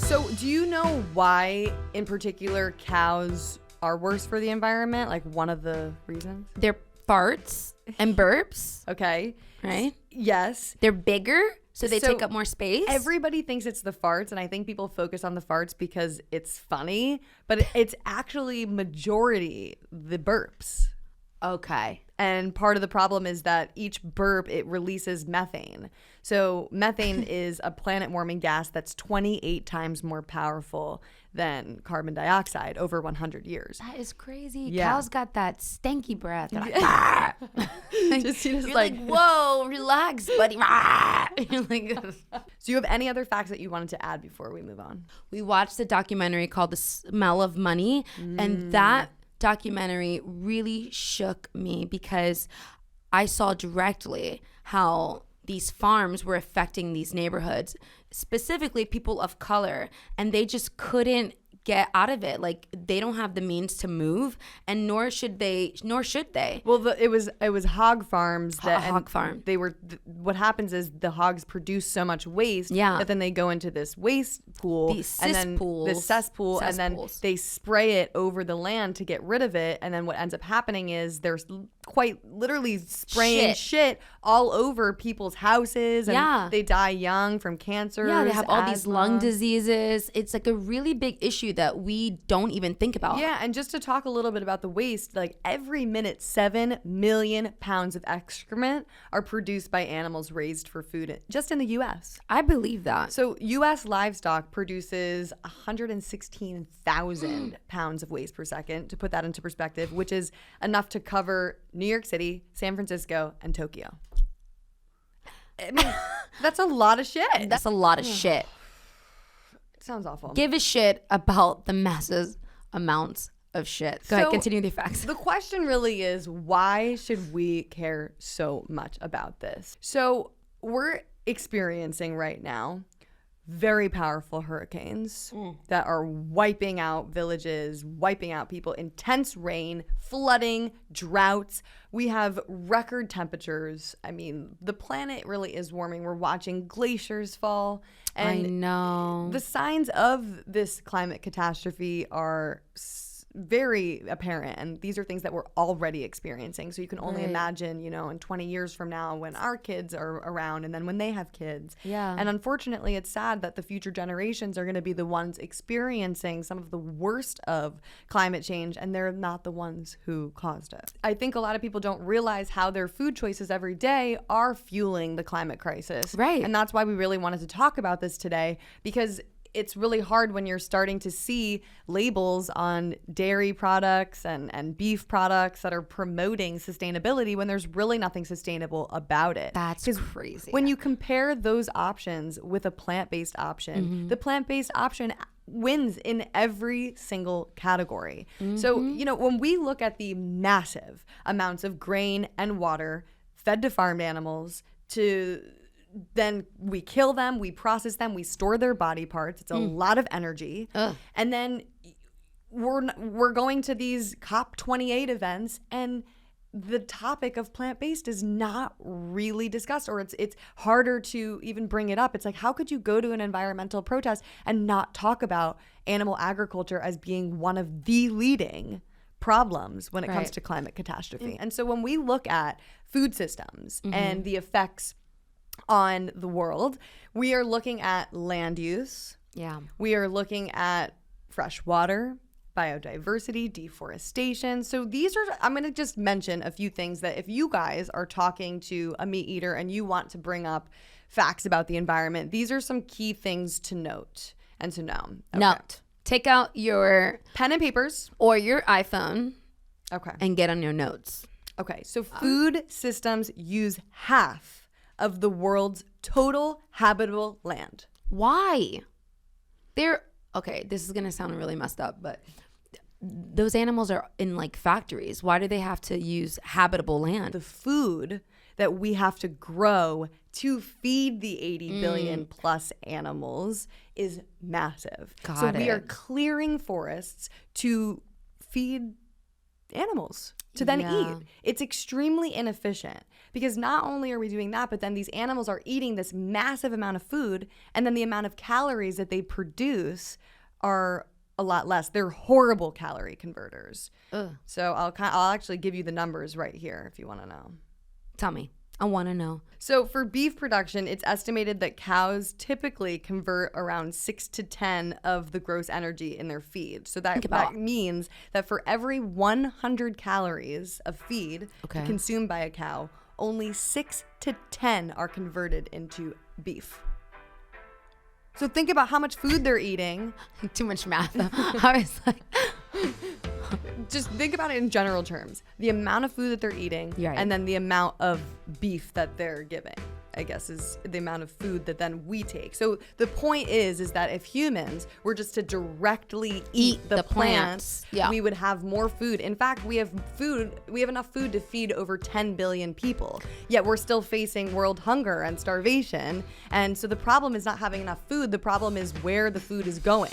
So do you know why, in particular, cows are worse for the environment? Like one of the reasons? They're farts and burps, Okay. right? Yes. They're bigger, so they So take up more space. Everybody thinks it's the farts, and I think people focus on the farts because it's funny, but it's actually majority the burps. Okay. And part of the problem is that each burp, it releases methane. So methane is a planet warming gas that's 28 times more powerful than carbon dioxide over 100 years. That is crazy. Yeah. Cows got that stanky breath. They're like, "Ah!" You're like, whoa, relax, buddy. You're like, So you have any other facts that you wanted to add before we move on? we watched a documentary called The Smell of Money, and that documentary really shook me because I saw directly how these farms were affecting these neighborhoods, specifically people of color, and they just couldn't get out of it. Like, they don't have the means to move, and nor should they. Well, it was hog farms that hog farm. They were. What happens is the hogs produce so much waste that then they go into this waste pool, These and then this cesspool, and then cesspools. they spray it over the land to get rid of it. And then what ends up happening is there's quite literally spraying shit all over people's houses, and Yeah. they die young from cancer. Yeah, they have all these lung diseases. It's like a really big issue that we don't even think about. Yeah, and just to talk a little bit about the waste, like every minute, 7 million pounds of excrement are produced by animals raised for food just in the U.S. I believe that. So U.S. livestock produces 116,000 pounds of waste per second, to put that into perspective, which is enough to cover New York City, San Francisco, and Tokyo. I mean, that's a lot of shit. That's a lot of shit. It sounds awful. Give a shit about the massive amounts of shit. Go ahead, continue with your facts. The question really is, why should we care so much about this? So we're experiencing right now very powerful hurricanes that are wiping out villages, wiping out people, intense rain, flooding, droughts. We have record temperatures. I mean, the planet really is warming. We're watching glaciers fall. And I know. the signs of this climate catastrophe are very apparent, and these are things that we're already experiencing. So you can only imagine, in 20 years from now when our kids are around, and then when they have kids. Yeah. And unfortunately, it's sad that the future generations are going to be the ones experiencing some of the worst of climate change, and they're not the ones who caused it. I think a lot of people don't realize how their food choices every day are fueling the climate crisis. Right. And that's why we really wanted to talk about this today, because it's really hard when you're starting to see labels on dairy products and beef products that are promoting sustainability when there's really nothing sustainable about it. That's crazy. When you compare those options with a plant-based option, the plant-based option wins in every single category. So, when we look at the massive amounts of grain and water fed to farmed animals, then we kill them, we process them, we store their body parts. It's a lot of energy. And then we're going to these COP28 events, and the topic of plant-based is not really discussed, or it's harder to even bring it up. It's like, how could you go to an environmental protest and not talk about animal agriculture as being one of the leading problems when it comes to climate catastrophe? And so when we look at food systems and the effects on the world, we are looking at land use. Yeah. We are looking at fresh water, biodiversity, deforestation. So I'm going to just mention a few things that if you guys are talking to a meat eater and you want to bring up facts about the environment, these are some key things to note and to know. Okay. Note. Take out your Pen and papers. or your iPhone Okay. and get on your notes. Okay. So food systems use half of the world's total habitable land. Why? Okay, this is going to sound really messed up, but those animals are in like factories. Why do they have to use habitable land? The food that we have to grow to feed the 80 billion plus animals is massive. So we are clearing forests to feed animals. to then Yeah. eat. It's extremely inefficient because not only are we doing that, but then these animals are eating this massive amount of food, and then the amount of calories that they produce are a lot less. They're horrible calorie converters. Ugh. So I'll actually give you the numbers right here if you want to know. Tell me. I want to know. So for beef production, it's estimated that cows typically convert around 6 to 10 of the gross energy in their feed. So that means that for every 100 calories of feed Okay. consumed by a cow, only 6 to 10 are converted into beef. So think about how much food they're eating. Too much math. I was like, Just think about it in general terms. The amount of food that they're eating, You're right. and then the amount of beef that they're giving, I guess, is the amount of food that then we take. So the point is that if humans were just to directly eat the plants, yeah. we would have more food. In fact, we have enough food to feed over 10 billion people. Yet we're still facing world hunger and starvation. And so the problem is not having enough food. The problem is where the food is going.